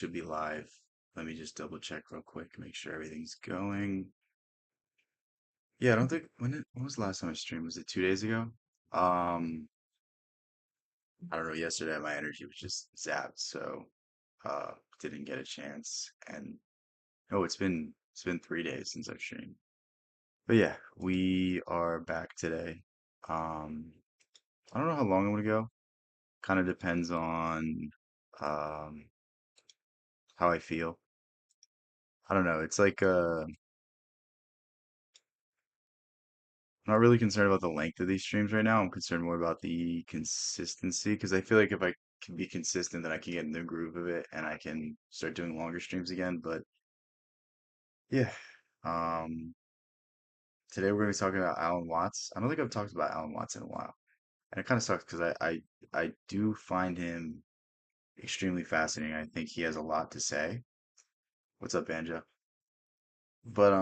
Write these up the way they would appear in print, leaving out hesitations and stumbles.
Should be live. Let me just double check real quick, make sure everything's going. Yeah, I don't think when was the last time I streamed? Was it 2 days ago? Um, I don't know. Yesterday my energy was just zapped, so didn't get a chance. And oh, it's been 3 days since I've streamed. But yeah, we are back today. Um, I don't know how long I'm gonna go. Kind of depends on um how I feel. I don't know. It's like I'm not really concerned about the length of these streams right now. I'm concerned more about the consistency because I feel like if I can be consistent, then I can get in the groove of it and I can start doing longer streams again. But yeah, um, today we're going to be talking about Alan Watts. I don't think I've talked about Alan Watts in a while, and it kind of sucks because I do find him extremely fascinating. I think he has a lot to say. What's up, Banjo? But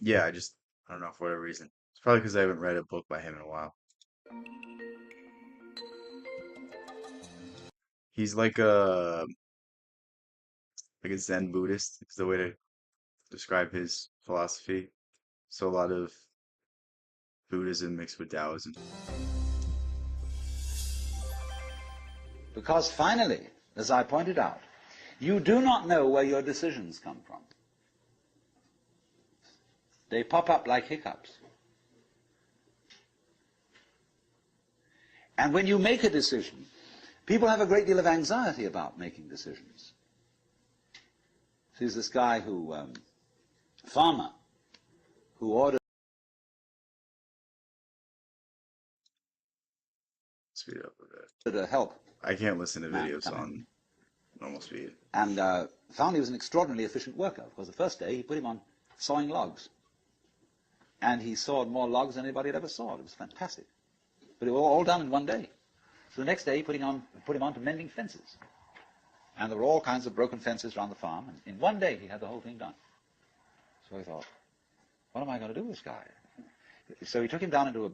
yeah, I don't know for whatever reason. It's probably because I haven't read a book by him in a while. He's like a Zen Buddhist is the way to describe his philosophy. So a lot of Buddhism mixed with Taoism. Because finally, as I pointed out, you do not know where your decisions come from. They pop up like hiccups. And when you make a decision, people have a great deal of anxiety about making decisions. There's this guy farmer, who ordered Speed up a bit. a help I can't listen to man to videos come in, on normal speed. and found he was an extraordinarily efficient worker, because the first day he put him on sawing logs. And he sawed more logs than anybody had ever sawed. It was fantastic. But it was all done in one day. So the next day he put him on to mending fences. And there were all kinds of broken fences around the farm. And in one day he had the whole thing done. So he thought, what am I going to do with this guy? So he took him down into a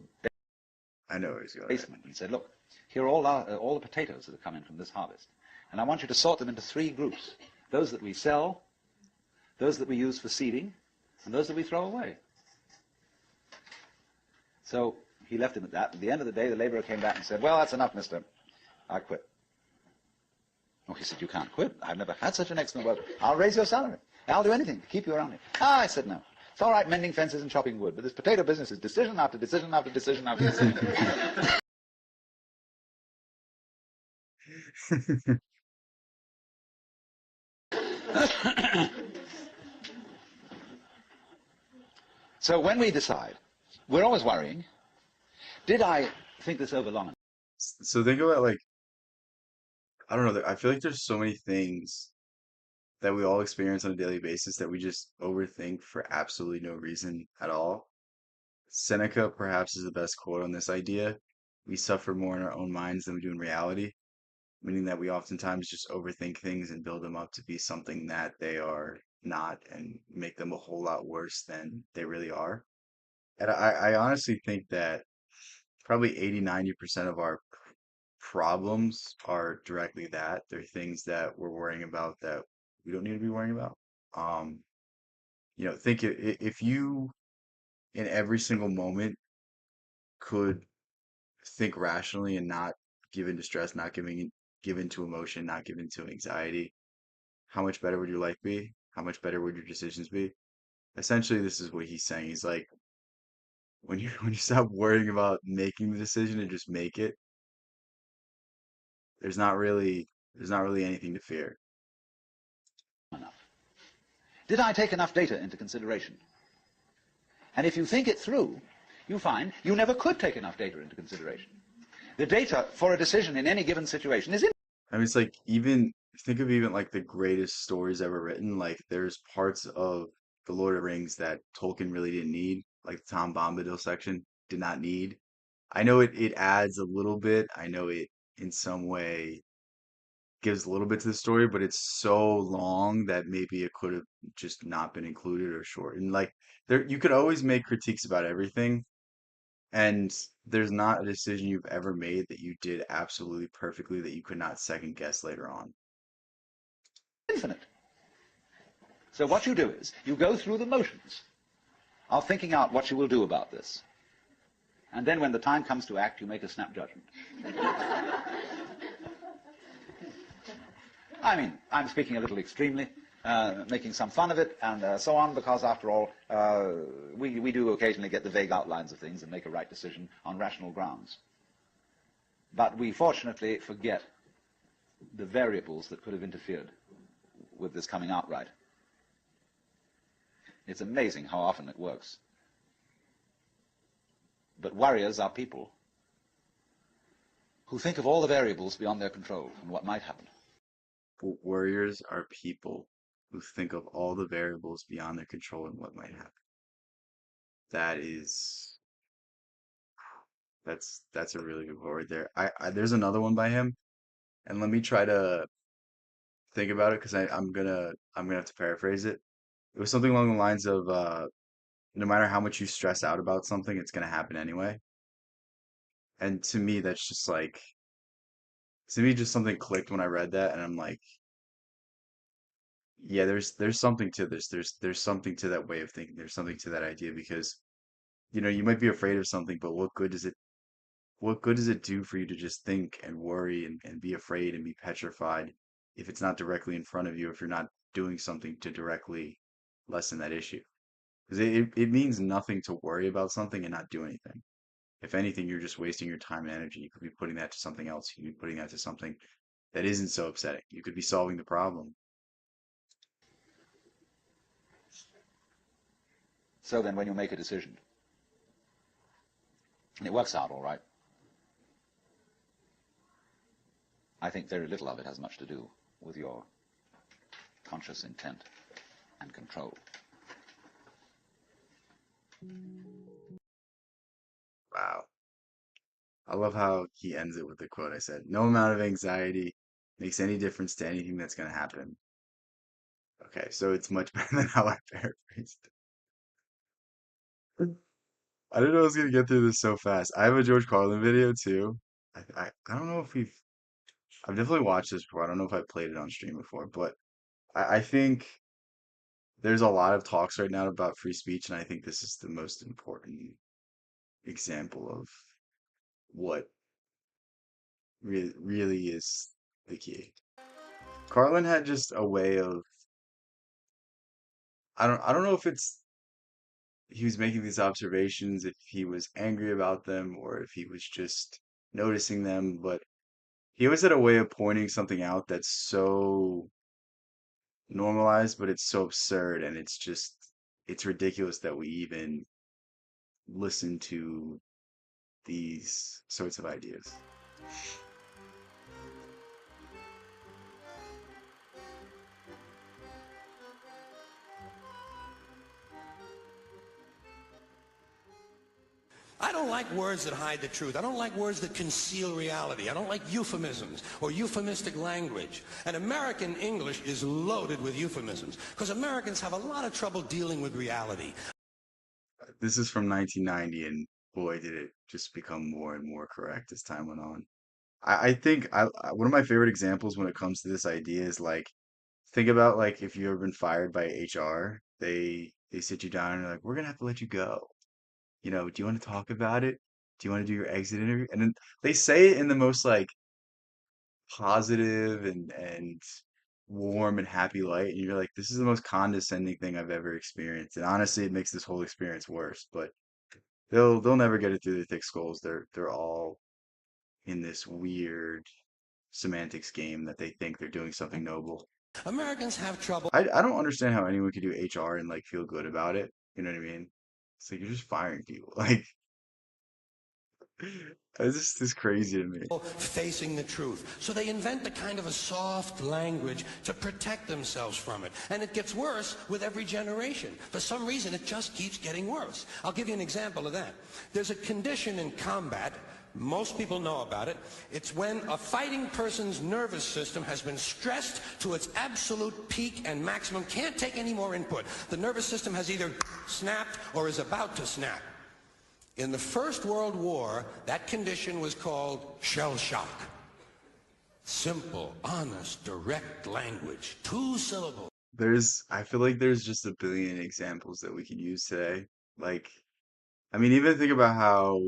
I know where he's going. basement and said, look, here are all the potatoes that have come in from this harvest. And I want you to sort them into 3 groups. Those that we sell, those that we use for seeding, and those that we throw away. So he left him at that. At the end of the day, the laborer came back and said, well, that's enough, mister. I quit. Oh, he said, you can't quit. I've never had such an excellent worker. I'll raise your salary. I'll do anything to keep you around here. Ah, I said, no. It's all right mending fences and chopping wood, but this potato business is decision after decision after decision after decision. So when we decide, we're always worrying, did I think this over long enough? So think about like I don't know. I feel like there's so many things that we all experience on a daily basis that we just overthink for absolutely no reason at all. Seneca perhaps is the best quote on this idea. We suffer more in our own minds than we do in reality, meaning that we oftentimes just overthink things and build them up to be something that they are not and make them a whole lot worse than they really are. And I honestly think that probably 80-90% of our problems are directly that. They're things that we're worrying about that we don't need to be worrying about. Um, think if you in every single moment could think rationally and not give in to stress, not give into emotion, not give into anxiety, how much better would your life be? How much better would your decisions be? Essentially, this is what he's saying. He's like, when you stop worrying about making the decision and just make it, there's not really there's not really anything to fear. Did I take enough data into consideration? And if you think it through, you find you never could take enough data into consideration. The data for a decision in any given situation is in. I mean, it's like even think of even like the greatest stories ever written. Like there's parts of The Lord of the Rings that Tolkien really didn't need, like the Tom Bombadil section did not need. I know it adds a little bit. I know it in some way gives a little bit to the story, but it's so long that maybe it could have just not been included or short. And like there, you could always make critiques about everything, and there's not a decision you've ever made that you did absolutely perfectly that you could not second guess later on. infinite. So what you do is, you go through the motions of thinking out what you will do about this. And then when the time comes to act, you make a snap judgment. I mean, I'm speaking a little extremely, making some fun of it and so on, because after all, we do occasionally get the vague outlines of things and make a right decision on rational grounds. But we fortunately forget the variables that could have interfered with this coming out right. It's amazing how often it works. But warriors are people who think of all the variables beyond their control and what might happen. Warriors are people who think of all the variables beyond their control and what might happen. That is, that's a really good word there. There's another one by him, and let me try to think about it because I'm gonna have to paraphrase it. It was something along the lines of no matter how much you stress out about something, it's gonna happen anyway. And to me, that's just like to me, just something clicked when I read that, and I'm like, yeah, there's something to this. There's something to that way of thinking. There's something to that idea because you might be afraid of something, but what good does it do for you to just think and worry and be afraid and be petrified if it's not directly in front of you, if you're not doing something to directly lessen that issue? Because it means nothing to worry about something and not do anything. If anything, you're just wasting your time and energy. You could be putting that to something else. You could be putting that to something that isn't so upsetting. You could be solving the problem. So then when you make a decision, and it works out all right, I think very little of it has much to do with your conscious intent and control. Wow. I love how he ends it with the quote I said, no amount of anxiety makes any difference to anything that's going to happen. Okay, so it's much better than how I paraphrased it. I didn't know I was going to get through this so fast. I have a George Carlin video too. I don't know if I've definitely watched this before. I don't know if I've played it on stream before, but I think there's a lot of talks right now about free speech, and I think this is the most important example of what really is the key. Carlin had just a way of I don't know if it's he was making these observations, if he was angry about them, or if he was just noticing them, but he always had a way of pointing something out that's so normalized, but it's so absurd, and it's ridiculous that we even listen to these sorts of ideas. I don't like words that hide the truth. I don't like words that conceal reality. I don't like euphemisms or euphemistic language. And American English is loaded with euphemisms because Americans have a lot of trouble dealing with reality. This is from 1990, and boy, did it just become more and more correct as time went on. I think one of my favorite examples when it comes to this idea is like think about like if you've ever been fired by HR, they sit you down and they're like, we're gonna have to let you go. Do you want to talk about it? Do you want to do your exit interview? And then they say it in the most like positive and warm and happy light, and you're like, this is the most condescending thing I've ever experienced. And honestly, it makes this whole experience worse. But they'll never get it through their thick skulls. They're all in this weird semantics game that they think they're doing something noble. Americans have trouble. I don't understand how anyone could do HR and like feel good about it. You know what I mean? It's like you're just firing people. Like it's just crazy to me. Facing the truth. So they invent a kind of a soft language to protect themselves from it. And it gets worse with every generation. For some reason, it just keeps getting worse. I'll give you an example of that. There's a condition in combat, most people know about it. It's when a fighting person's nervous system has been stressed to its absolute peak and maximum, can't take any more input. The nervous system has either snapped or is about to snap. In the First World War, that condition was called shell shock. Simple, honest, direct language. 2 syllables. I feel like there's just a billion examples that we can use today. Like, I mean, even think about how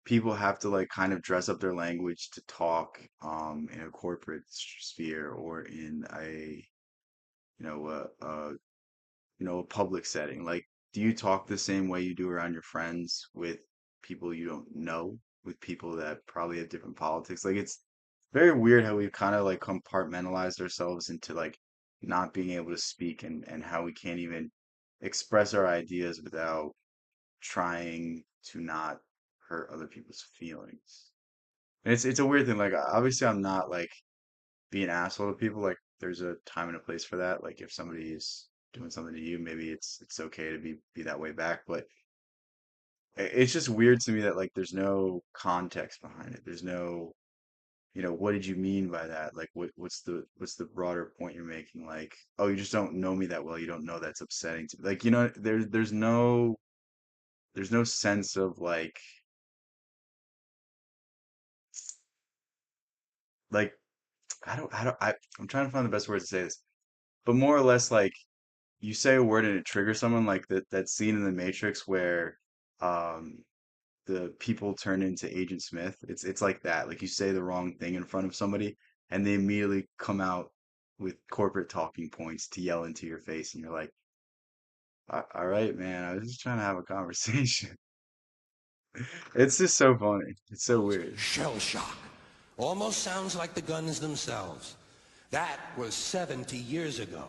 people have to like kind of dress up their language to talk in a corporate sphere or in a you know a public setting. Like, do you talk the same way you do around your friends with people you don't know, with people that probably have different politics? Like, it's very weird how we've kind of like compartmentalized ourselves into like not being able to speak and how we can't even express our ideas without trying to not hurt other people's feelings. And it's a weird thing. Like, obviously, I'm not like be an asshole to people. Like, there's a time and a place for that. Like, if somebody is doing something to you, maybe it's okay to be that way back. But it's just weird to me that like there's no context behind it. There's no, what did you mean by that? Like, what's the broader point you're making? Like, oh, you just don't know me that well. You don't know that's upsetting to me. Like, there's no sense of like I'm trying to find the best words to say this, but more or less like you say a word and it triggers someone like that scene in the Matrix where um the people turn into Agent Smith. It's like that. Like you say the wrong thing in front of somebody and they immediately come out with corporate talking points to yell into your face and you're like, All right, man, I was just trying to have a conversation." It's just so funny. It's so weird. Shell shock. Almost sounds like the guns themselves. That was 70 years ago.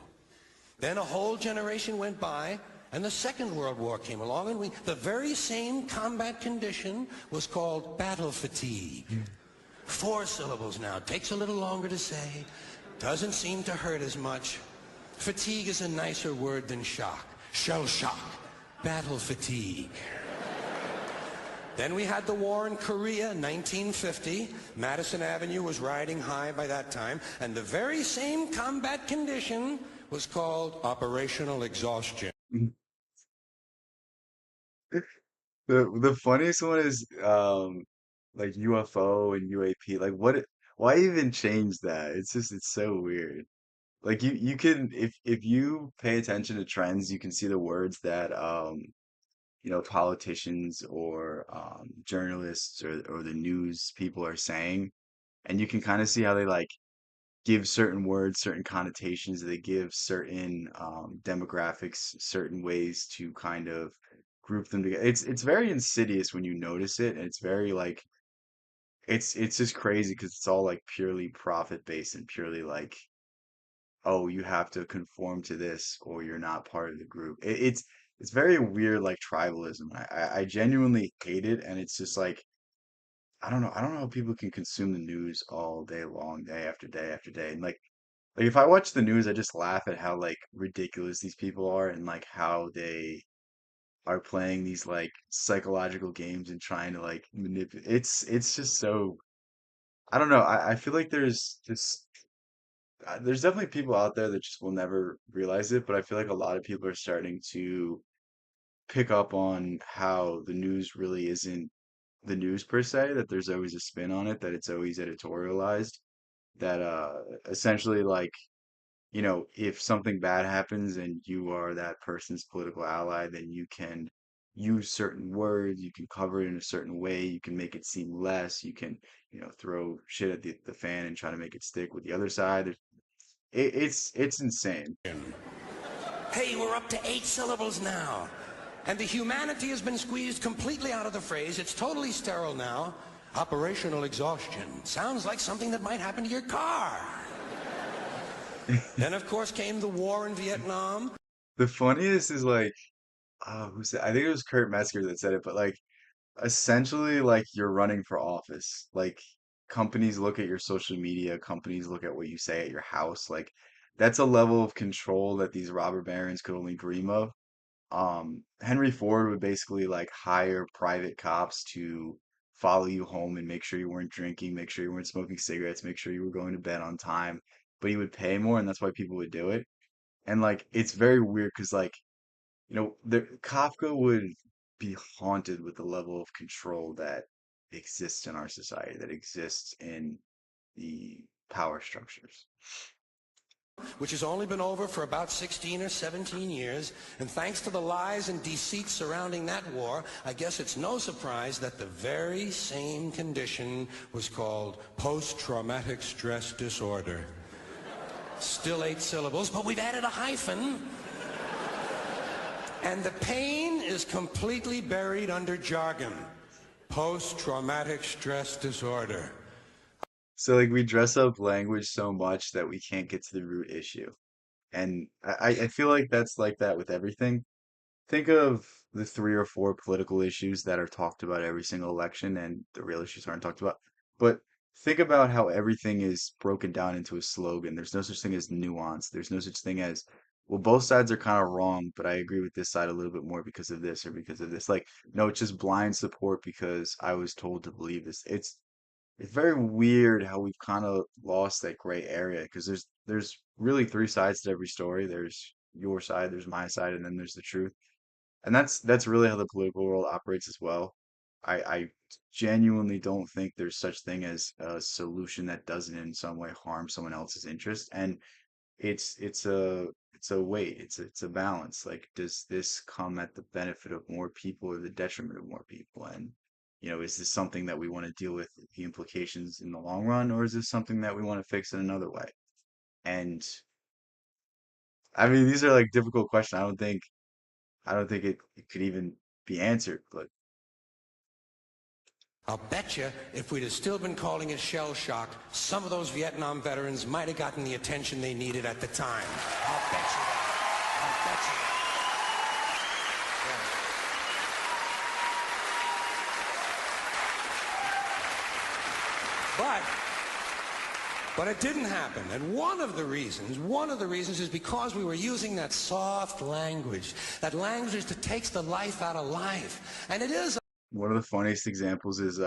Then a whole generation went by, and the Second World War came along, and the very same combat condition was called battle fatigue. 4 syllables now. Takes a little longer to say. Doesn't seem to hurt as much. Fatigue is a nicer word than shock. Shell shock. Battle fatigue. Then we had the war in Korea, 1950. Madison Avenue was riding high by that time, and the very same combat condition was called operational exhaustion. The funniest one is like UFO and UAP. Like why even change that? It's so weird. Like you can if you pay attention to trends, you can see the words that politicians or journalists or the news people are saying, and you can kind of see how they like give certain words certain connotations. They give certain demographics certain ways to kind of group them together. It's very insidious when you notice it, and it's very like it's just crazy because it's all like purely profit based and purely like, oh, you have to conform to this or you're not part of the group. It's very weird, like tribalism. I genuinely hate it, and it's just like I don't know how people can consume the news all day long, day after day after day, and like if I watch the news, I just laugh at how like ridiculous these people are and like how they are playing these like psychological games and trying to like manipulate. It's just so I don't know. I feel like there's definitely people out there that just will never realize it, but I feel like a lot of people are starting to pick up on how the news really isn't the news per se, that there's always a spin on it, that it's always editorialized, that essentially like if something bad happens and you are that person's political ally, then you can use certain words, you can cover it in a certain way, you can make it seem less, you can, throw shit at the fan and try to make it stick with the other side. It's insane. Hey, we're up to 8 syllables now. And the humanity has been squeezed completely out of the phrase. It's totally sterile now. Operational exhaustion. Sounds like something that might happen to your car. Then, of course, came the war in Vietnam. The funniest is like, who said? I think it was Kurt Metzger that said it, but like essentially like you're running for office. Like companies look at your social media, companies look at what you say at your house. Like that's a level of control that these robber barons could only dream of. Henry Ford would basically like hire private cops to follow you home and make sure you weren't drinking, make sure you weren't smoking cigarettes, make sure you were going to bed on time, but he would pay more, and that's why people would do it. And like it's very weird because like Kafka would be haunted with the level of control that exists in our society, that exists in the power structures. which has only been over for about 16 or 17 years, and thanks to the lies and deceit surrounding that war, I guess it's no surprise that the very same condition was called post-traumatic stress disorder. Still 8 syllables, but we've added a hyphen. And the pain is completely buried under jargon. Post-traumatic stress disorder. So like we dress up language so much that we can't get to the root issue. And I feel like that's like that with everything. Think of the three or four political issues that are talked about every single election and the real issues aren't talked about. But think about how everything is broken down into a slogan. There's no such thing as nuance. There's no such thing as, well, both sides are kind of wrong, but I agree with this side a little bit more because of this or because of this. Like, no, it's just blind support because I was told to believe this. It's very weird how we've kind of lost that gray area because there's really three sides to every story. There's your side, there's my side, and then there's the truth. And that's really how the political world operates as well. I genuinely don't think there's such thing as a solution that doesn't in some way harm someone else's interest. And it's a weight, it's a balance. Like, does this come at the benefit of more people or the detriment of more people? And is this something that we want to deal with the implications in the long run, or is this something that we want to fix in another way? And I mean, these are like difficult questions. I don't think it could even be answered, but I'll bet you if we'd have still been calling it shell shock, some of those Vietnam veterans might have gotten the attention they needed at the time. I'll bet you that. I'll bet you that. But it didn't happen. And one of the reasons is because we were using that soft language, that language that takes the life out of life. And it is. one of the funniest examples is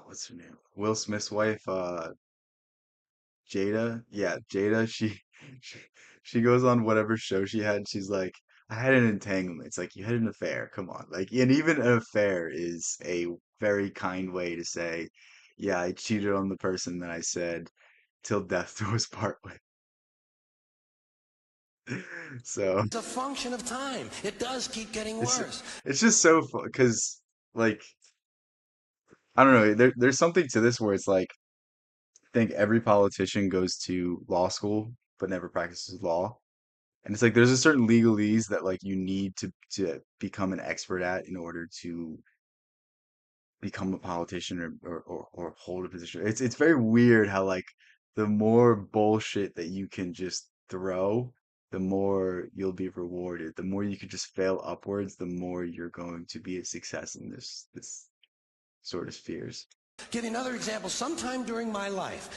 what's her name? Will Smith's wife, Jada. Yeah, Jada. She she goes on whatever show she had. And she's like, I had an entanglement. It's like you had an affair. Come on, like, and even an affair is a very kind way to say, yeah, I cheated on the person that I said till death do us part with. So It's a function of time. It does keep getting it's worse. it's just so fun because like I don't know. There's something to this where it's like think every politician goes to law school but never practices law. And it's like there's a certain legalese that like you need to become an expert at in order to become a politician or hold a position. It's very weird how like the more bullshit that you can just throw, the more you'll be rewarded. The more you can just fail upwards, the more you're going to be a success in this sort of spheres. Give you another example. Sometime during my life,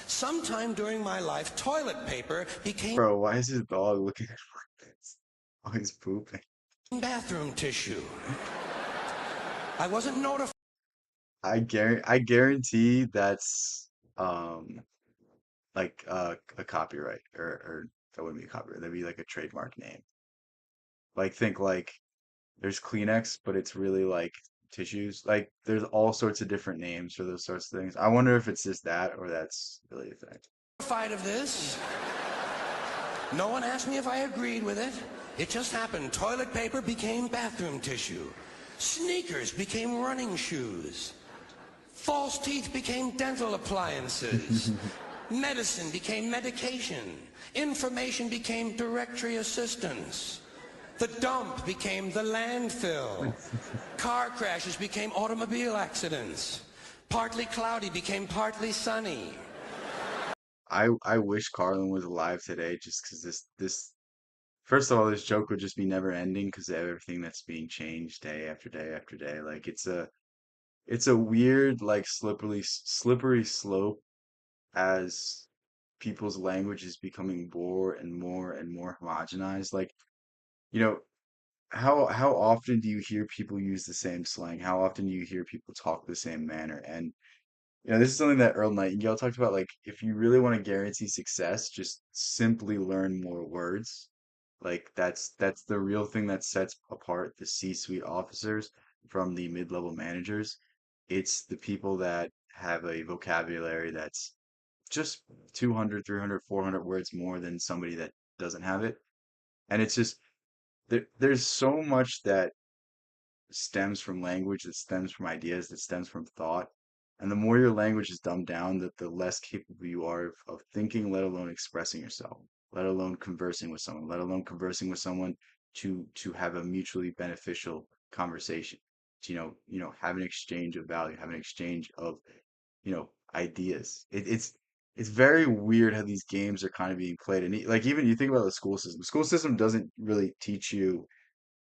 toilet paper became Bro, why is his dog looking at me like this? Oh, he's pooping. bathroom tissue. I wasn't notified. I guarantee that's um like a copyright or that wouldn't be a copyright. That'd be like a trademark name. Like think like there's Kleenex, but it's really like tissues. Like there's all sorts of different names for those sorts of things. I wonder if it's just that or that's really a thing. Of this. No one asked me if I agreed with it. It just happened. Toilet paper became bathroom tissue. Sneakers became running shoes. False teeth became dental appliances. Medicine became medication. Information became directory assistance. The dump became the landfill. Car crashes became automobile accidents. Partly cloudy became partly sunny. I wish Carlin was alive today just because this first of all this joke would just be never ending because of everything that's being changed day after day after day. Like it's a weird like slippery slope as people's language is becoming more and more and more homogenized. Like, you know, how often do you hear people use the same slang? How often do you hear people talk the same manner? And this is something that Earl Nightingale talked about. Like, if you really want to guarantee success, just simply learn more words. Like that's the real thing that sets apart the C-suite officers from the mid-level managers. It's the people that have a vocabulary that's just 200, 300, 400 words more than somebody that doesn't have it. And it's just there's so much that stems from language, that stems from ideas, that stems from thought. And the more your language is dumbed down, the less capable you are of thinking, let alone expressing yourself, let alone conversing with someone, let alone conversing with someone to have a mutually beneficial conversation. To, have an exchange of value, have an exchange of, ideas. It's very weird how these games are kind of being played. And like even you think about the school system. The school system doesn't really teach you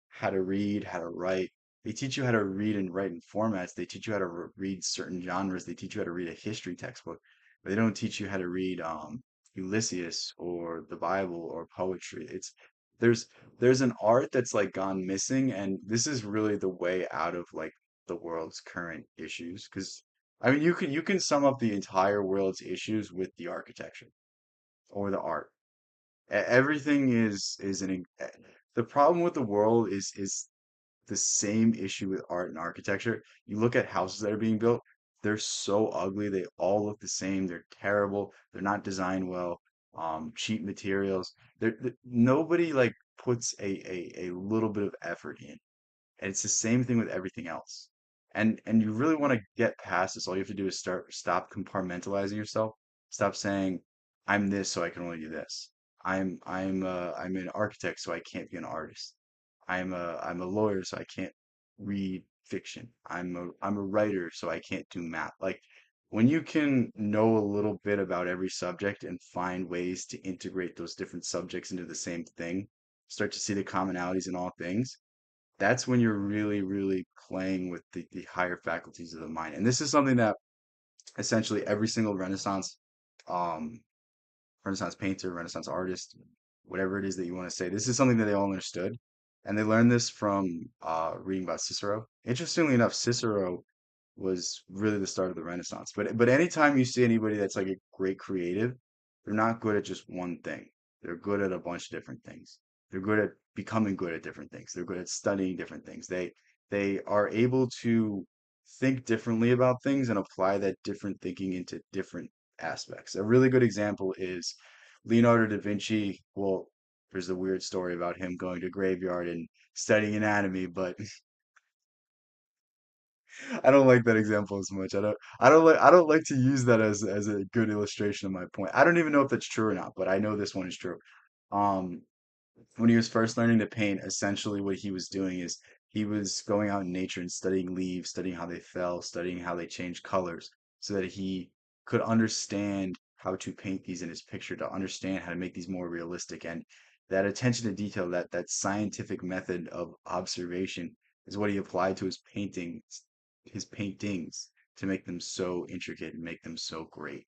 how to read, how to write. They teach you how to read and write in formats. They teach you how to read certain genres. They teach you how to read a history textbook, but they don't teach you how to read Ulysses or the Bible or poetry. There's there's an art that's like gone missing, and this is really the way out of like the world's current issues. Because I mean, you can sum up the entire world's issues with the architecture or the art. Everything is the problem with the world is the same issue with art and architecture. You look at houses that are being built, they're so ugly. They all look the same. They're terrible. They're not designed well. Cheap materials. Nobody like puts a little bit of effort in. And it's the same thing with everything else. And you really want to get past this. All you have to do is stop compartmentalizing yourself. Stop saying, I'm this, so I can only do this. I'm an architect, so I can't be an artist. I'm a lawyer, so I can't read fiction. I'm a writer, so I can't do math. Like when you can know a little bit about every subject and find ways to integrate those different subjects into the same thing, start to see the commonalities in all things, that's when you're really, really playing with the higher faculties of the mind. And this is something that essentially every single um, Renaissance painter, Renaissance artist, whatever it is that you want to say, this is something that they all understood. And they learned this from reading about Cicero. Interestingly enough, Cicero was really the start of the Renaissance. But anytime you see anybody that's like a great creative, they're not good at just one thing. They're good at a bunch of different things. They're good at becoming good at different things. They're good at studying different things. They are able to think differently about things and apply that different thinking into different aspects. A really good example is Leonardo da Vinci. Well, there's a weird story about him going to a graveyard and studying anatomy, but I don't like that example as much. I don't like to use that as a good illustration of my point. I don't even know if that's true or not, but I know this one is true. Um, when he was first learning to paint, essentially what he was doing is he was going out in nature and studying leaves, studying how they fell, studying how they change colors, so that he could understand how to paint these in his picture, to understand how to make these more realistic. And that attention to detail, that scientific method of observation is what he applied to his paintings to make them so intricate and make them so great.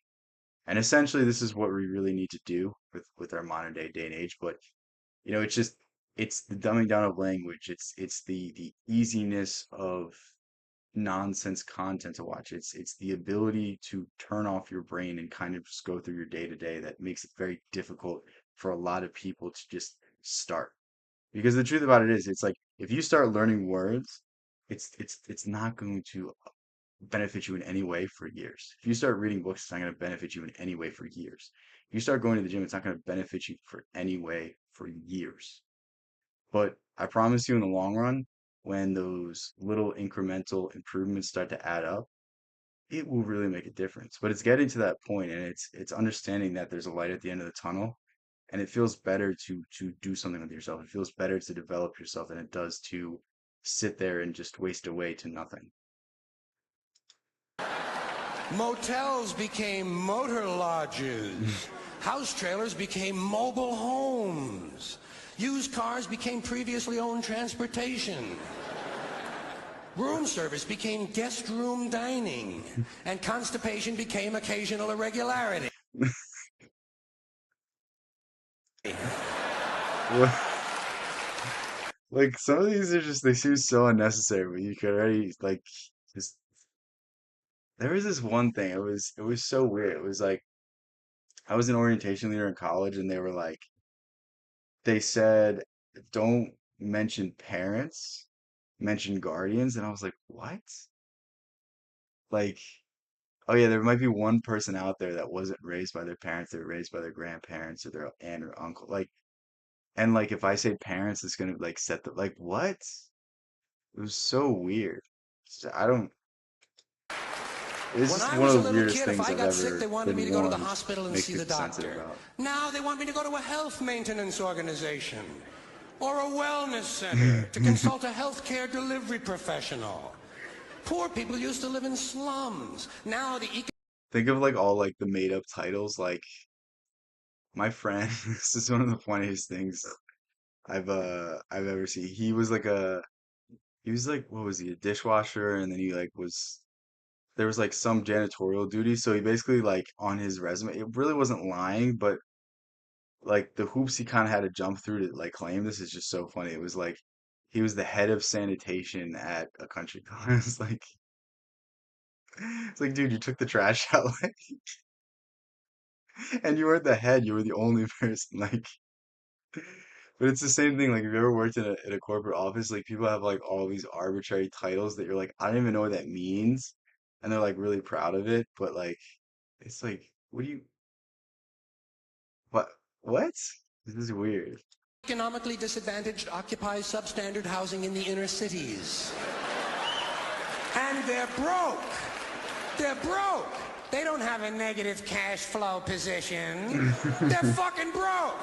And essentially, this is what we really need to do with our modern day and age. But it's just it's the dumbing down of language. It's the easiness of nonsense content to watch. It's the ability to turn off your brain and kind of just go through your day to day that makes it very difficult for a lot of people to just start. Because the truth about it is, it's like if you start learning words, it's not going to benefit you in any way for years. If you start reading books, it's not going to benefit you in any way for years. If you start going to the gym, it's not going to benefit you for any way for years. But I promise you, in the long run, when those little incremental improvements start to add up, it will really make a difference. But it's getting to that point, and it's understanding that there's a light at the end of the tunnel, and it feels better to do something with yourself. It feels better to develop yourself than it does to sit there and just waste away to nothing. Motels became motor lodges. House trailers became mobile homes. Used cars became previously owned transportation. Room service became guest room dining. And constipation became occasional irregularity. Like some of these are just they seem so unnecessary, but you could already like just there was this one thing. It was so weird. It was like I was an orientation leader in college and they were like they said don't mention parents, mention guardians, and I was like, "What?" Like oh yeah, there might be one person out there that wasn't raised by their parents, they were raised by their grandparents or their aunt or uncle. Like, and like if I say parents, it's gonna like set the like what? It was so weird. I don't. It's When just I one of was a the little weirdest kid, if things I I've got sick, ever they wanted me been to go to the one hospital and make see the people sensitive doctor. about. Now they want me to go to a health maintenance organization or a wellness center to consult a healthcare delivery professional. Poor people used to live in slums. Now the Think of like all like the made up titles. Like my friend, this is one of the funniest things I've ever seen. He was like what was he, a dishwasher, and then he like was there was like some janitorial duty. So he basically like on his resume, it really wasn't lying, but like the hoops he kind of had to jump through to like claim this is just so funny. It was like he was the head of sanitation at a country club. It's like it's like dude, you took the trash out like, and you weren't the head, you were the only person like. But it's the same thing. Like, if you ever worked in a corporate office, like people have like all these arbitrary titles that you're like, I don't even know what that means, and they're like really proud of it. But like, it's like, what do you, what, what? This is weird. economically disadvantaged occupy substandard housing in the inner cities. And they're broke. They're broke. They don't have a negative cash flow position. They're fucking broke.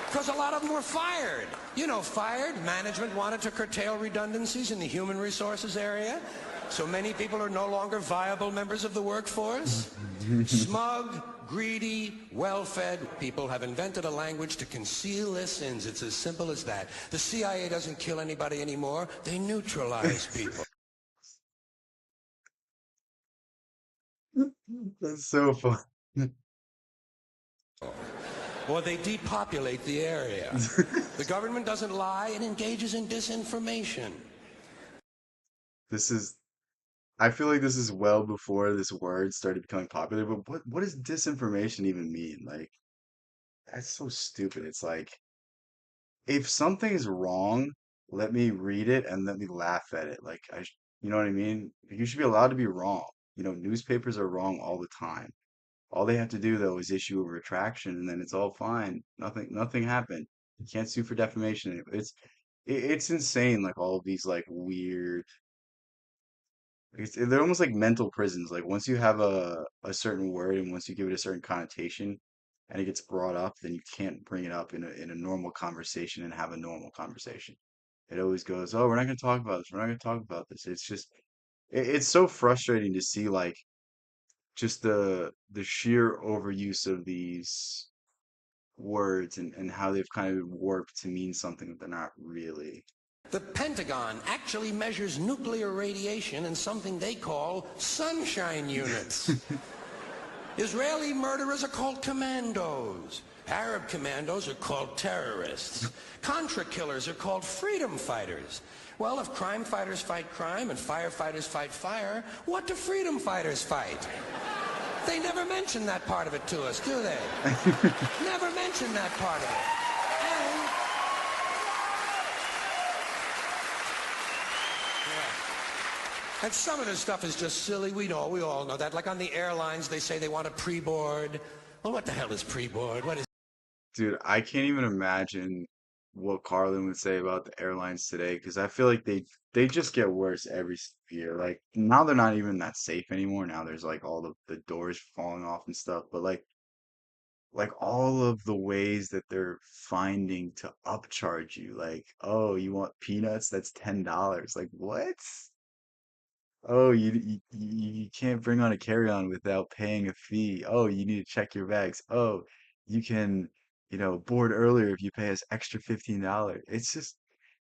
Because a lot of them were fired. You know, fired. Management wanted to curtail redundancies in the human resources area. So many people are no longer viable members of the workforce. Smug, greedy, well-fed people have invented a language to conceal their sins. It's as simple as that. The CIA doesn't kill anybody anymore. They neutralize people. That's so fun. Or they depopulate the area. The government doesn't lie, it engages in disinformation. This is, I feel like this is well before this word started becoming popular, but what does disinformation even mean? Like, that's so stupid. It's like, if something is wrong, let me read it and let me laugh at it. Like, you know what I mean? You should be allowed to be wrong. You know, newspapers are wrong all the time. All they have to do though is issue a retraction and then it's all fine. Nothing happened. You can't sue for defamation. It's insane, like all of these like weird they're almost like mental prisons. Like once you have a certain word and once you give it a certain connotation and it gets brought up, then you can't bring it up in a normal conversation and have a normal conversation. It always goes, "Oh, we're not going to talk about this. We're not going to talk about this." It's just it's so frustrating to see like just the sheer overuse of these words and how they've kind of warped to mean something that they're not really. The Pentagon actually measures nuclear radiation in something they call sunshine units. Israeli murderers are called commandos. Arab commandos are called terrorists. Contra killers are called freedom fighters. Well, if crime fighters fight crime and firefighters fight fire, what do freedom fighters fight? They never mention that part of it to us, do they? Never mention that part of it. And some of this stuff is just silly. We all know that. Like on the airlines, they say they want a pre-board. Well, what the hell is pre-board? What is... Dude, I can't even imagine what Carlin would say about the airlines today because I feel like they just get worse every year. Like now they're not even that safe anymore. Now there's like all the doors falling off and stuff. But like all of the ways that they're finding to upcharge you. Like, oh, you want peanuts? That's $10. Like what? Oh, you can't bring on a carry-on without paying a fee. Oh, you need to check your bags. Oh, you can, board earlier if you pay us extra $15. It's just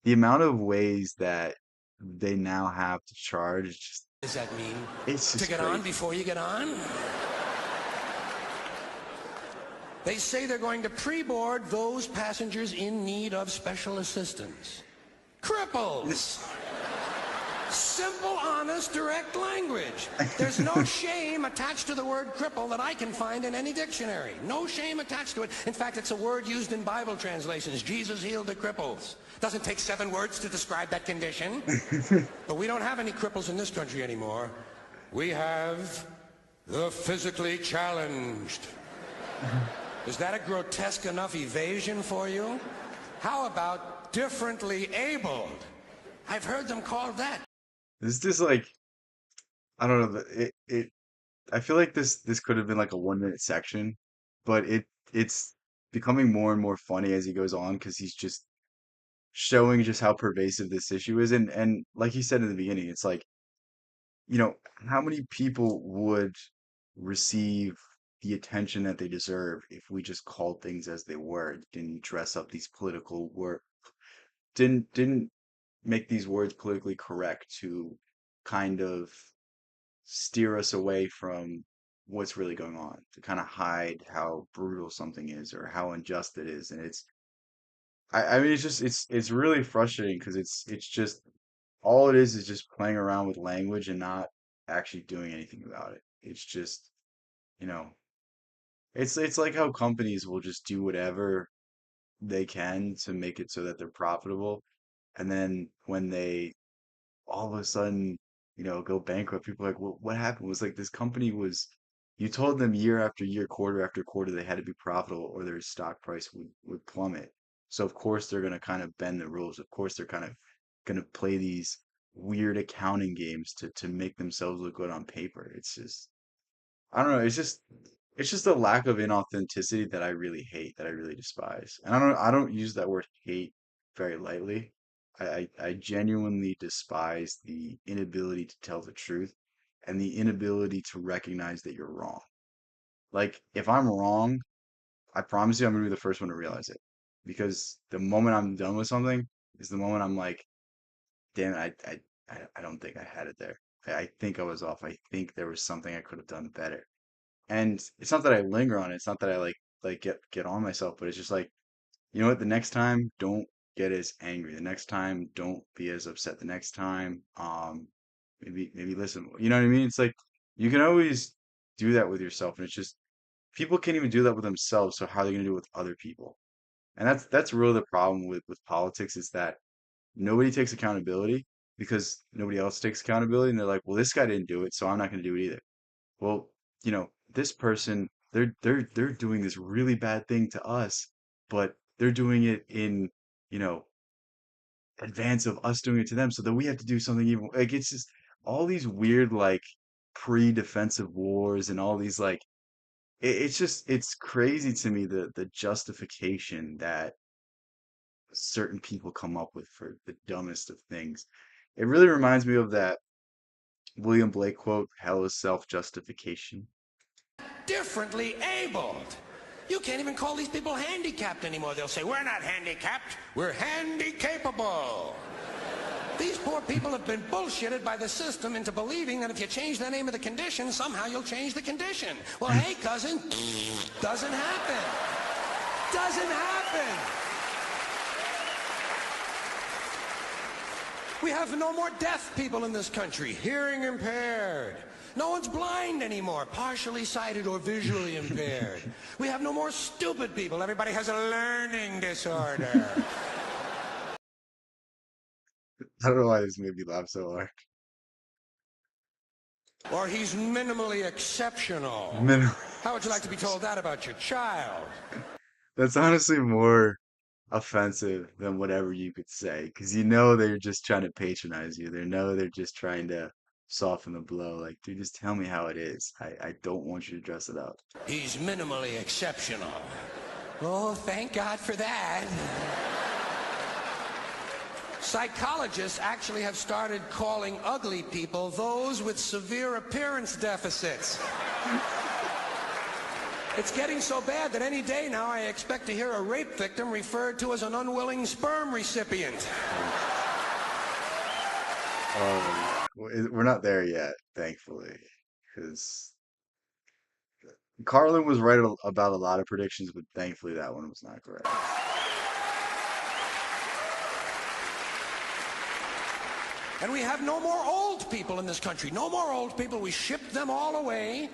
the amount of ways that they now have to charge is just Does that mean? it's To just get on crazy. before you get on? They say they're going to pre-board those passengers in need of special assistance. Cripples! Simple, honest, direct language. There's no shame attached to the word cripple that I can find in any dictionary. No shame attached to it. In fact, it's a word used in Bible translations. Jesus healed the cripples. Doesn't take 7 words to describe that condition. But we don't have any cripples in this country anymore. We have the physically challenged. Is that a grotesque enough evasion for you? How about differently abled? I've heard them called that. This is like, I don't know, I feel like this could have been like a 1 minute section, but it's becoming more and more funny as he goes on because he's just showing just how pervasive this issue is. And like he said in the beginning, it's like, you know, how many people would receive the attention that they deserve if we just called things as they were, didn't dress up these political word, didn't make these words politically correct to kind of steer us away from what's really going on, to kind of hide how brutal something is or how unjust it is. And I mean, it's just it's really frustrating because it's just all it is just playing around with language and not actually doing anything about it. It's just, you know, it's like how companies will just do whatever they can to make it so that they're profitable. And then when they all of a sudden, go bankrupt, people are like, well, what happened? It was like this company was, you told them year after year, quarter after quarter, they had to be profitable or their stock price would plummet. So of course they're going to kind of bend the rules. Of course they're kind of going to play these weird accounting games to make themselves look good on paper. It's just, I don't know. It's just a lack of inauthenticity that I really hate, that I really despise. And I don't use that word hate very lightly. I genuinely despise the inability to tell the truth and the inability to recognize that you're wrong. Like if I'm wrong, I promise you I'm gonna be the first one to realize it. Because the moment I'm done with something is the moment I'm like, damn it, I don't think I had it there. I think I was off. I think there was something I could have done better. And it's not that I linger on it. It's not that I like get on myself, but it's just like, you know what, the next time don't get as angry. The next time don't be as upset. The next time, maybe listen. You know what I mean? It's like you can always do that with yourself, and it's just people can't even do that with themselves, so how are they gonna do it with other people? And that's really the problem with politics is that nobody takes accountability because nobody else takes accountability, and they're like, well, this guy didn't do it, so I'm not gonna do it either. Well, this person, they're doing this really bad thing to us, but they're doing it in, you know, advance of us doing it to them, so that we have to do something even like it's just all these weird like pre-defensive wars and all these like it's crazy to me the justification that certain people come up with for the dumbest of things. It really reminds me of that William Blake quote, "Hell is self-justification." Differently abled. You can't even call these people handicapped anymore. They'll say, we're not handicapped, we're handy-capable. These poor people have been bullshitted by the system into believing that if you change the name of the condition, somehow you'll change the condition. Well, hey, cousin, doesn't happen. Doesn't happen. We have no more deaf people in this country, hearing impaired. No one's blind anymore, partially sighted or visually impaired. We have no more stupid people. Everybody has a learning disorder. I don't know why this made me laugh so hard. Or he's minimally exceptional. Minimum. How would you like to be told that about your child? That's honestly more offensive than whatever you could say, because you know they're just trying to patronize you. They know they're just trying to soften the blow. Like, dude, just tell me how it is. I don't want you to dress it up. He's minimally exceptional. Oh, thank God for that. Psychologists actually have started calling ugly people those with severe appearance deficits. It's getting so bad that any day now I expect to hear a rape victim referred to as an unwilling sperm recipient. We're not there yet, thankfully, because Carlin was right about a lot of predictions, but thankfully that one was not correct. And we have no more old people in this country. No more old people. We shipped them all away,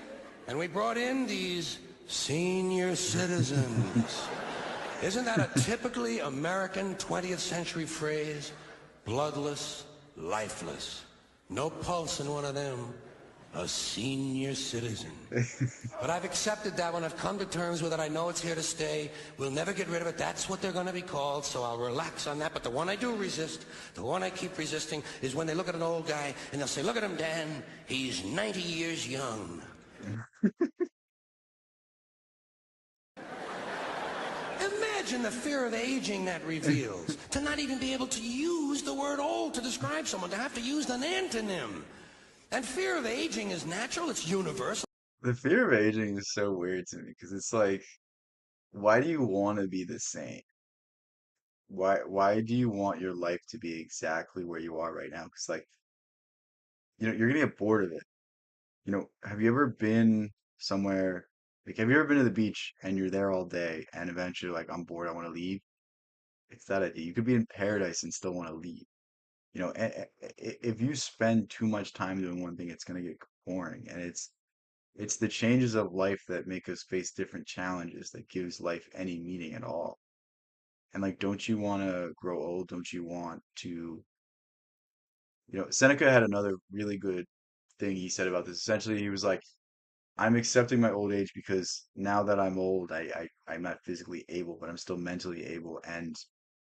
and we brought in these senior citizens. Isn't that a typically American 20th century phrase? Bloodless, lifeless. No pulse in one of them. a senior citizen. But I've accepted that one. I've come to terms with it. I know it's here to stay. We'll never get rid of it. That's what they're going to be called, so I'll relax on that. But the one I do resist, the one I keep resisting, is when they look at an old guy and they'll say, look at him, Dan. He's 90 years young. Imagine the fear of aging that reveals. To not even be able to use the word old to describe someone, to have to use an antonym. And fear of aging is natural, it's universal. The fear of aging is so weird to me because it's like, why do you want to be the same? Why do you want your life to be exactly where you are right now? Because like, you're gonna get bored of it. Have you ever been somewhere, like, have you ever been to the beach and you're there all day and eventually like, I'm bored, I want to leave? It's that idea. You could be in paradise and still want to leave. If you spend too much time doing one thing, it's gonna get boring. And it's the changes of life that make us face different challenges that gives life any meaning at all. And like, don't you want to grow old? Don't you want to, Seneca had another really good thing he said about this. Essentially, he was like, I'm accepting my old age because now that I'm old, I'm not physically able, but I'm still mentally able. And,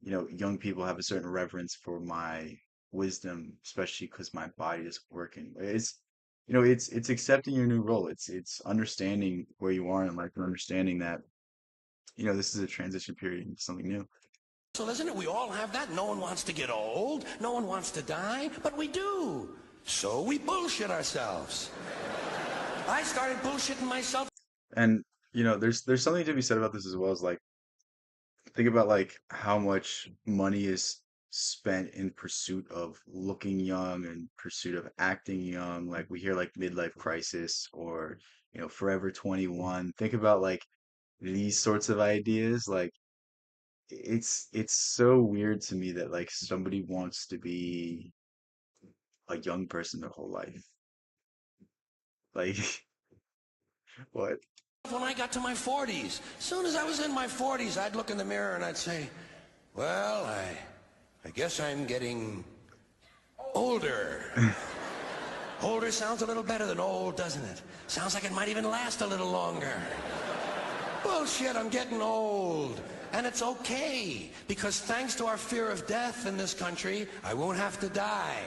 young people have a certain reverence for my wisdom, especially because my body is working. It's accepting your new role. It's understanding where you are in life and understanding that, this is a transition period into something new. So isn't it? We all have that. No one wants to get old. No one wants to die, but we do. So we bullshit ourselves. I started bullshitting myself. And, there's something to be said about this as well as like, think about like how much money is spent in pursuit of looking young and pursuit of acting young. Like we hear like midlife crisis or, forever 21. Think about like these sorts of ideas. Like it's so weird to me that like somebody wants to be a young person their whole life. Like what? When I got to my 40s, as soon as I was in my 40s, I'd look in the mirror and I'd say, well, I guess I'm getting older. Older sounds a little better than old, doesn't it? Sounds like it might even last a little longer. Bullshit, I'm getting old. And it's okay, because thanks to our fear of death in this country, I won't have to die.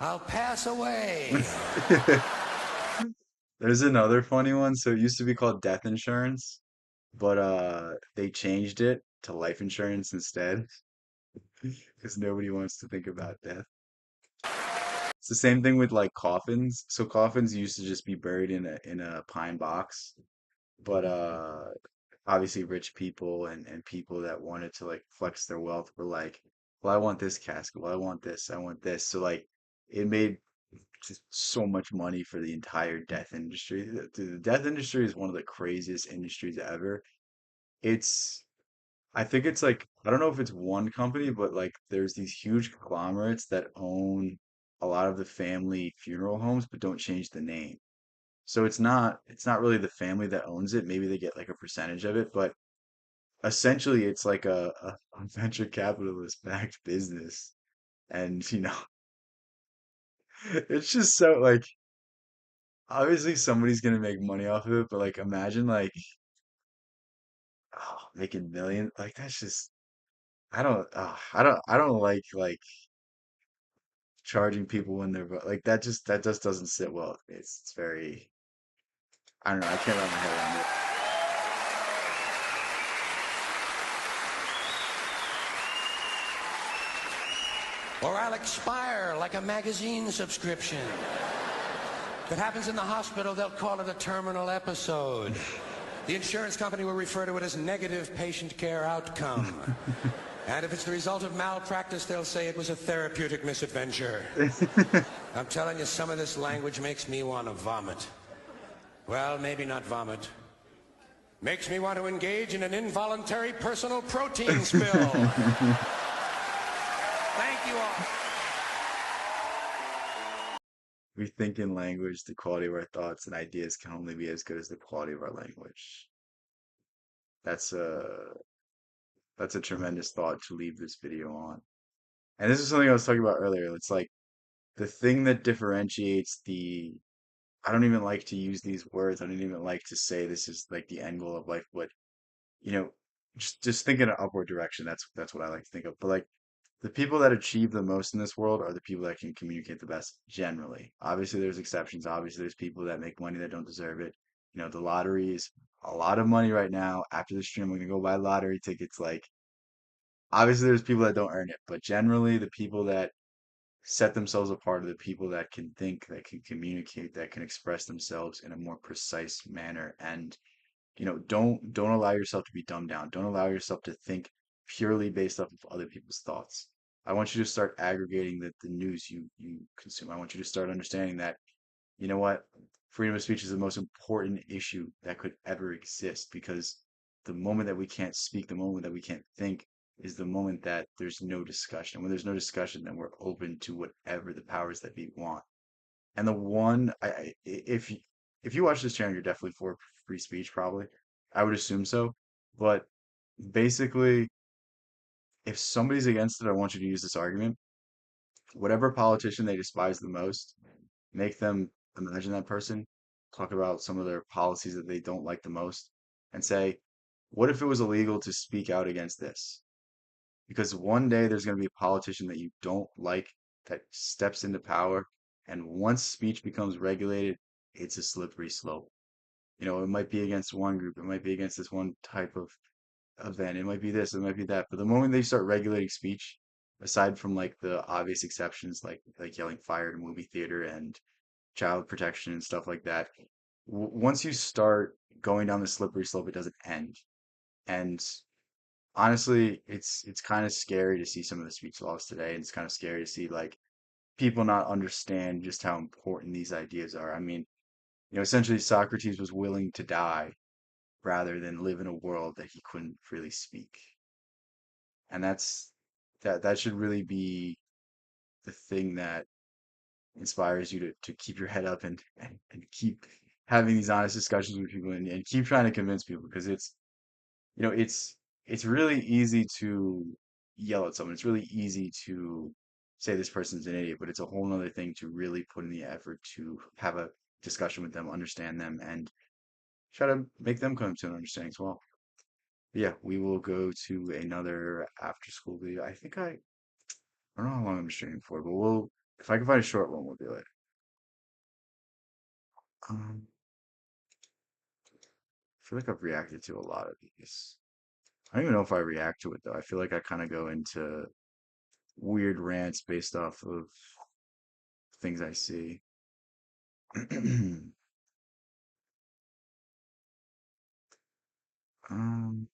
I'll pass away. There's another funny one. So it used to be called death insurance, but they changed it to life insurance instead because nobody wants to think about death. It's the same thing with like coffins. So coffins used to just be buried in a pine box, but obviously rich people and people that wanted to like flex their wealth were like, well, I want this casket. Well, I want this. I want this. So like it made just so much money for the entire death industry. The death industry is one of the craziest industries ever. It's I think it's like I don't know if it's one company, but like there's these huge conglomerates that own a lot of the family funeral homes, but don't change the name. So it's not really the family that owns it. Maybe they get like a percentage of it, but essentially it's like a venture capitalist backed business. And it's just so like obviously somebody's gonna make money off of it, but like imagine like making millions. Like that's just I don't like charging people when they're like that just doesn't sit well with me. It's very I don't know, I can't wrap my head around it. Or I'll expire like a magazine subscription. If it happens in the hospital, they'll call it a terminal episode. The insurance company will refer to it as negative patient care outcome. And if it's the result of malpractice, they'll say it was a therapeutic misadventure. I'm telling you, some of this language makes me want to vomit. Well, maybe not vomit. Makes me want to engage in an involuntary personal protein spill. Thank you all. We think in language, the quality of our thoughts and ideas can only be as good as the quality of our language. That's a that's a tremendous thought to leave this video on. And this is something I was talking about earlier. It's like the thing that differentiates the I don't even like to use these words. I don't even like to say this is like the end goal of life, but you know, just think in an upward direction. That's what I like to think of. But like the people that achieve the most in this world are the people that can communicate the best generally. Obviously, there's exceptions. Obviously, there's people that make money that don't deserve it. The lottery is a lot of money right now. After the stream, I'm gonna go buy lottery tickets. Like, obviously, there's people that don't earn it, but generally, the people that set themselves apart are the people that can think, that can communicate, that can express themselves in a more precise manner. And don't allow yourself to be dumbed down. Don't allow yourself to think purely based off of other people's thoughts. I want you to start aggregating the news you consume. I want you to start understanding that, you know what, freedom of speech is the most important issue that could ever exist because the moment that we can't speak, the moment that we can't think is the moment that there's no discussion. When there's no discussion, then we're open to whatever the powers that be want. And the one, if you watch this channel, you're definitely for free speech, probably. I would assume so. But basically, if somebody's against it, I want you to use this argument. Whatever politician they despise the most, make them imagine that person, talk about some of their policies that they don't like the most, and say, what if it was illegal to speak out against this? Because one day there's going to be a politician that you don't like that steps into power, and once speech becomes regulated, it's a slippery slope. It might be against one group, it might be against this one type of event, it might be this, it might be that. But the moment they start regulating speech, aside from like the obvious exceptions, like yelling fire in a movie theater and child protection and stuff like that, once you start going down the slippery slope, it doesn't end. And honestly, it's kind of scary to see some of the speech laws today, and it's kind of scary to see like people not understand just how important these ideas are. I mean, essentially Socrates was willing to die rather than live in a world that he couldn't freely speak. And that should really be the thing that inspires you to keep your head up and keep having these honest discussions with people and keep trying to convince people because you know, it's it's really easy to yell at someone. It's really easy to say this person's an idiot, but it's a whole nother thing to really put in the effort to have a discussion with them, understand them, and try to make them come to an understanding as well. But yeah, we will go to another after school video. I don't know how long I'm streaming for, but if I can find a short one, we'll do it. Um, I feel like I've reacted to a lot of these. I don't even know if I react to it though. I feel like I kind of go into weird rants based off of things I see. um,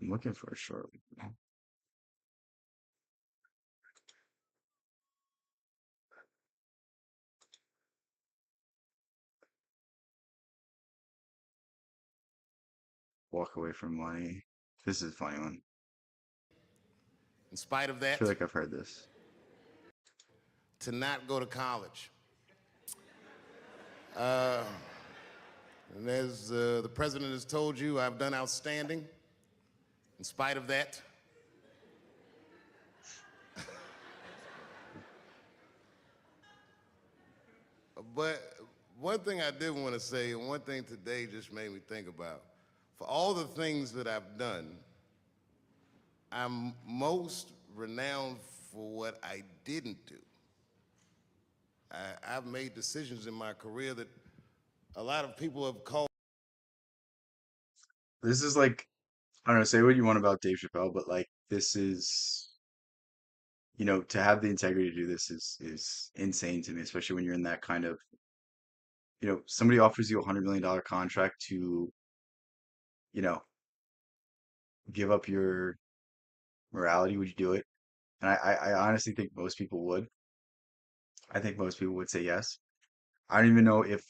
I'm looking for a short one. Walk away from money. This is a funny one. In spite of I feel that, like I've heard this. to not go to college. And as the president has told you, I've done outstanding. In spite of that, but one thing I did want to say, and one thing today just made me think about, for all the things that I've done, I'm most renowned for what I didn't do. I've made decisions in my career that a lot of people have called. This is like, I don't know, say what you want about Dave Chappelle, but like this is, to have the integrity to do this is insane to me, especially when you're in that kind of, somebody offers you $100 million contract to, you know, give up your morality. Would you do it? And I honestly think most people would. I think most people would say yes. I don't even know if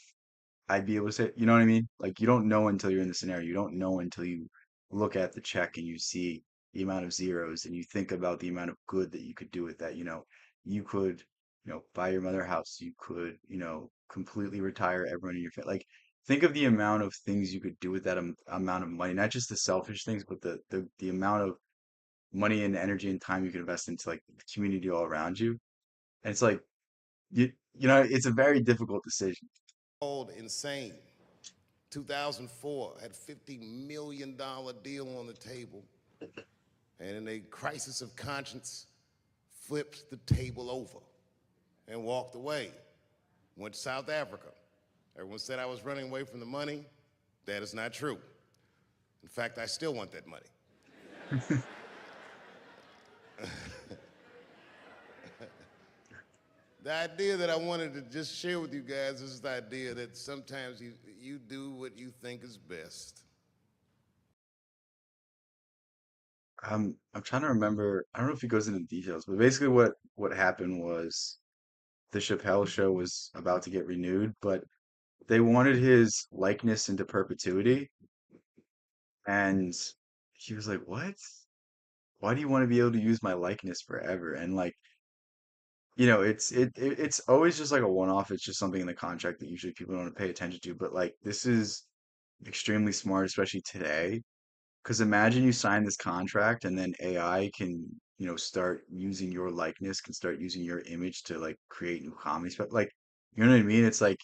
I'd be able to say, you know what I mean? Like you don't know until you're in the scenario. You don't know until you look at the check and you see the amount of zeros and you think about the amount of good that you could do with that. You could, buy your mother a house. You could, completely retire everyone in your family. Like think of the amount of things you could do with that amount of money, not just the selfish things, but the amount of money and energy and time you could invest into like the community all around you. And it's like you know, it's a very difficult decision. Called insane. 2004 had $50 million deal on the table, and in a crisis of conscience, flipped the table over and walked away. Went to South Africa. Everyone said I was running away from the money. That is not true. In fact, I still want that money. The idea that I wanted to just share with you guys is the idea that sometimes you do what you think is best. I'm trying to remember. I don't know if he goes into details, but basically what happened was the Chappelle show was about to get renewed, but they wanted his likeness into perpetuity, and he was like, "What? Why do you want to be able to use my likeness forever?" And like, you know, it's always just like a one-off. It's just something in the contract that usually people don't pay attention to, but like this is extremely smart, especially today. Because imagine you sign this contract and then AI can, you know, start using your likeness, can start using your image to like create new comedies. But like, you know what I mean? It's like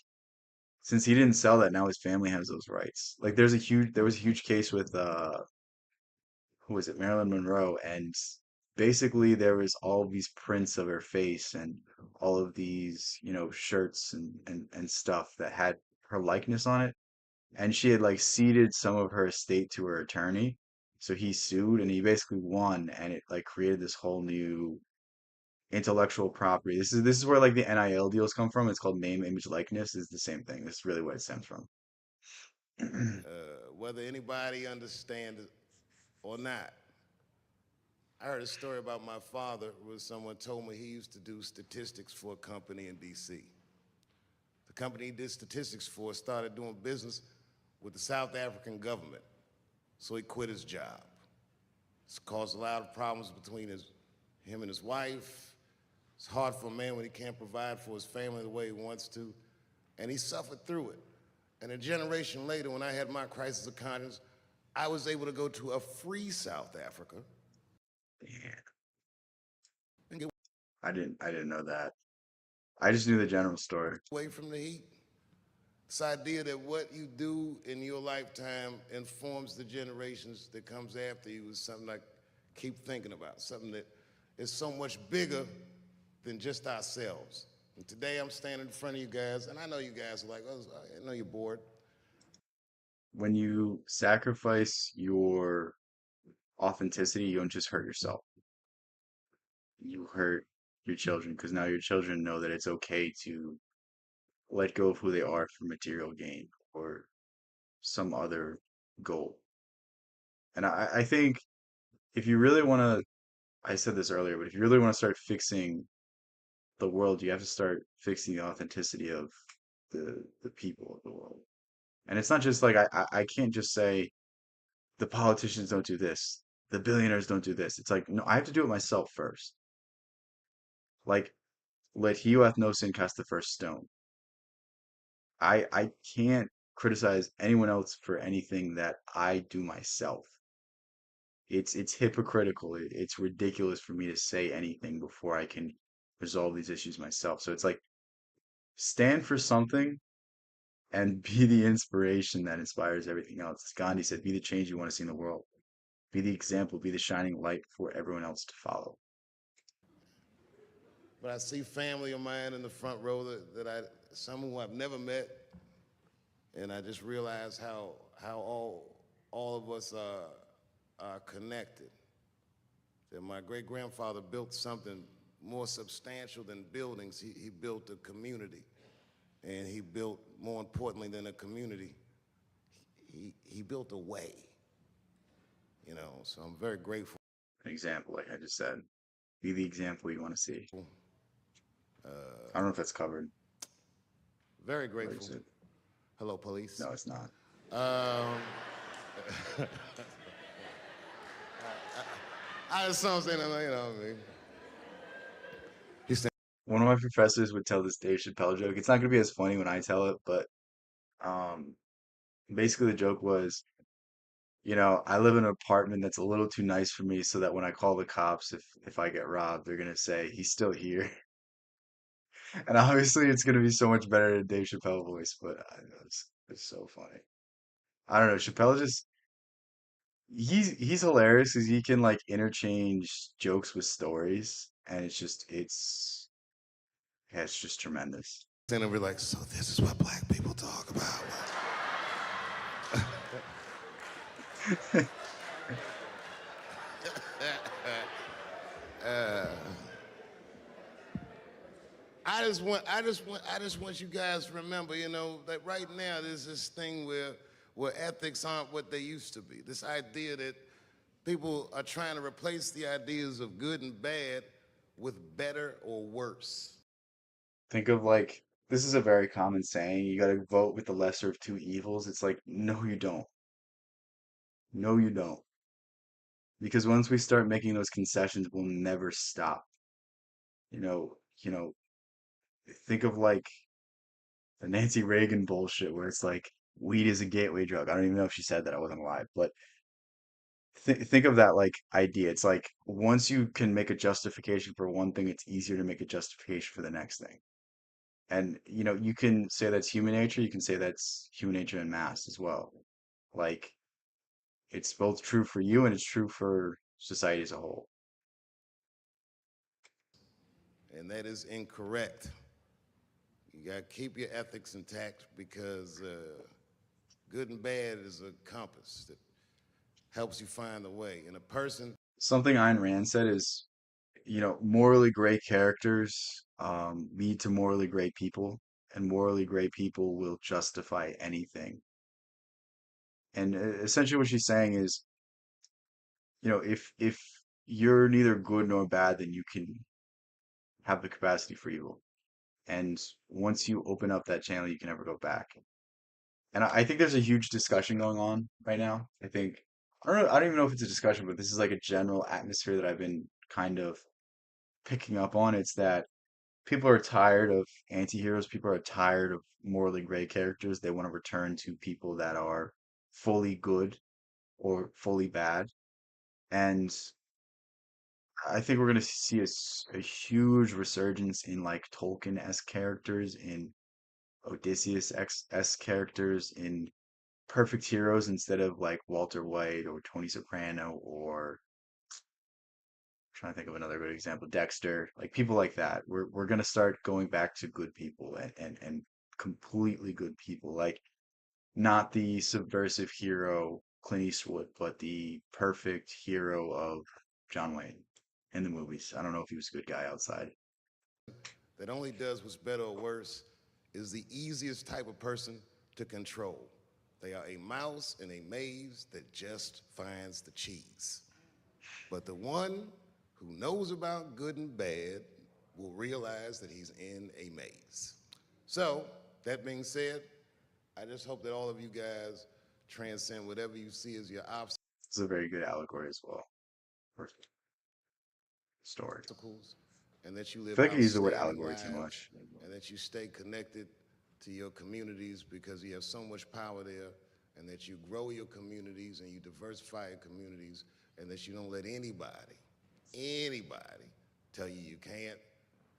since he didn't sell that, now his family has those rights. Like there was a huge case with who was it, Marilyn Monroe, and basically there was all these prints of her face and all of these, you know, shirts and stuff that had her likeness on it, and she had like ceded some of her estate to her attorney. So he sued and he basically won, and it like created this whole new intellectual property. This is where like the NIL deals come from. It's called name, image, likeness. Is the same thing. This is really what it stems from. Whether anybody understands it or not. I heard a story about my father where someone told me he used to do statistics for a company in D.C. The company he did statistics for started doing business with the South African government, so he quit his job. It's caused a lot of problems between him and his wife. It's hard for a man when he can't provide for his family the way he wants to, and he suffered through it. And a generation later, when I had my crisis of conscience, I was able to go to a free South Africa Yeah, and get I didn't know that. I just knew the general story. away from the heat. This idea that what you do in your lifetime informs the generations that comes after you is something I keep thinking about, something that is so much bigger than just ourselves. And today I'm standing in front of you guys, and I know you guys are like, oh, I know you're bored. When you sacrifice your authenticity, you don't just hurt yourself. You hurt your children because now your children know that it's okay to let go of who they are for material gain or some other goal. And I think if you really want to, I said this earlier, but if you really want to start fixing the world, you have to start fixing the authenticity of the people of the world. And it's not just like I can't just say the politicians don't do this, the billionaires don't do this. It's like no, I have to do it myself first. Like let he who hath no sin cast the first stone. I can't criticize anyone else for anything that I do myself. It's hypocritical. It's ridiculous for me to say anything before I can resolve these issues myself. So it's like stand for something and be the inspiration that inspires everything else. As Gandhi said, be the change you want to see in the world. Be the example, be the shining light for everyone else to follow. But I see family of mine in the front row some who I've never met, and I just realize how all of us are connected. That my great grandfather built something more substantial than buildings. He built a community, and he built, more importantly than a community, he built a way. You know, so I'm very grateful. An example, like I just said, be the example you want to see. I don't know if that's covered. Very Or is grateful. it? Hello, police. No, it's not. Um, I just saw him saying, you know what I mean? He's saying, One of my professors would tell this Dave Chappelle joke. It's not going to be as funny when I tell it, but um, basically the joke was, you know, I live in an apartment that's a little too nice for me, so that when I call the cops, if I get robbed, they're gonna say he's still here. And obviously, it's gonna be so much better than Dave Chappelle voice, but I know it's so funny. I don't know. Chappelle just he's hilarious because he can like interchange jokes with stories, and yeah, it's just tremendous. And they'll be like, so this is what black people talk about. I just want you guys to remember, you know, that right now there's this thing where ethics aren't what they used to be. This idea that people are trying to replace the ideas of good and bad with better or worse. Think of like this is a very common saying. You got to vote with the lesser of two evils. It's like no, you don't. No, you don't. Because once we start making those concessions, we'll never stop. You know, think of like the Nancy Reagan bullshit where it's like weed is a gateway drug. I don't even know if she said that. I wasn't alive, but think of that like idea. It's like once you can make a justification for one thing, it's easier to make a justification for the next thing. And you can say that's human nature, you can say that's human nature in mass as well. Like it's both true for you and it's true for society as a whole. And that is incorrect. You got to keep your ethics intact because good and bad is a compass that helps you find the way. And a person Something Ayn Rand said is, morally great characters lead to morally great people, and morally great people will justify anything. And essentially what she's saying is, if you're neither good nor bad, then you can have the capacity for evil. And once you open up that channel, you can never go back. And I think there's a huge discussion going on right now. I don't even know if it's a discussion, but this is like a general atmosphere that I've been kind of picking up on. It's that people are tired of anti-heroes. People are tired of morally gray characters. They want to return to people that are fully good or fully bad. And I think we're going to see a huge resurgence in like Tolkien-esque characters, in Odysseus-esque characters, in perfect heroes instead of like Walter White or Tony Soprano or trying to think of another good example, Dexter, like people like that. We're gonna start going back to good people and completely good people, like not the subversive hero Clint Eastwood, but the perfect hero of John Wayne in the movies. I don't know if he was a good guy outside. that only does what's better or worse is the easiest type of person to control. They are a mouse in a maze that just finds the cheese. But the one who knows about good and bad will realize that he's in a maze. So, that being said, I just hope that all of you guys transcend whatever you see as your It's a very good allegory as well. For story. obstacles and that you I live feel like I use the word outstanding allegory too lives much. and that you stay connected to your communities because you have so much power there and that you grow your communities and you diversify your communities and that you don't let anybody tell you you can't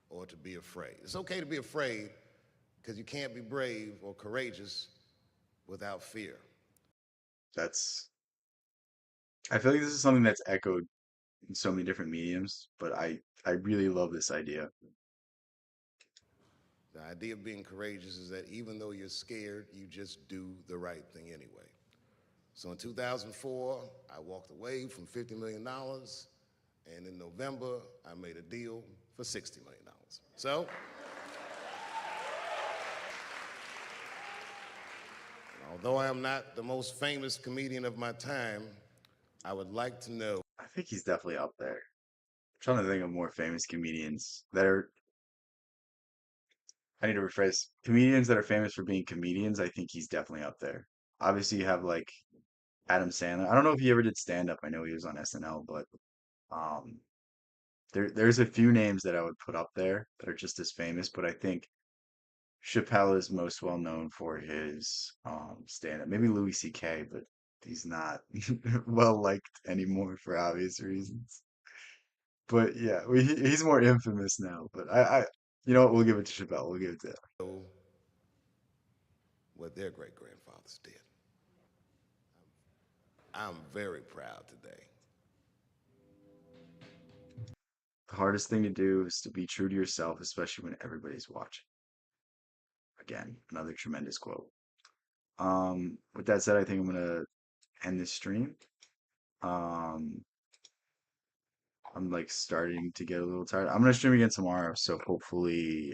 or to be afraid. It's okay to be afraid because you can't be brave or courageous without fear. That's I feel like this is something that's echoed in so many different mediums, but I really love this idea. The idea of being courageous is that even though you're scared, you just do the right thing anyway. So in 2004, I walked away from $50 million, and in November, I made a deal for $60 million. So, although I am not the most famous comedian of my time, I would like to know. I think he's definitely up there. I'm trying to think of more famous comedians that are I need to rephrase comedians that are famous for being comedians. I think he's definitely up there. Obviously, you have like Adam Sandler. I don't know if he ever did stand up. I know he was on SNL, but um, there's a few names that I would put up there that are just as famous. But I think Chappelle is most well known for his stand up. Maybe Louis C.K., but he's not well liked anymore for obvious reasons. But yeah, he's more infamous now. But You know what? We'll give it to Chappelle. We'll give it to know what their great grandfathers did. I'm very proud today. the hardest thing to do is to be true to yourself, especially when everybody's watching. Again, another tremendous quote. With that said, I think I'm gonna end this stream. Um, I'm like starting to get a little tired. I'm gonna stream again tomorrow, so hopefully,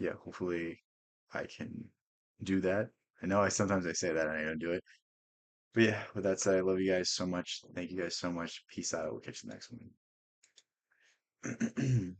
yeah, hopefully I can do that. I know I sometimes I say that and I don't do it. But yeah, with that said, I love you guys so much. Thank you guys so much. Peace out. We'll catch you next one.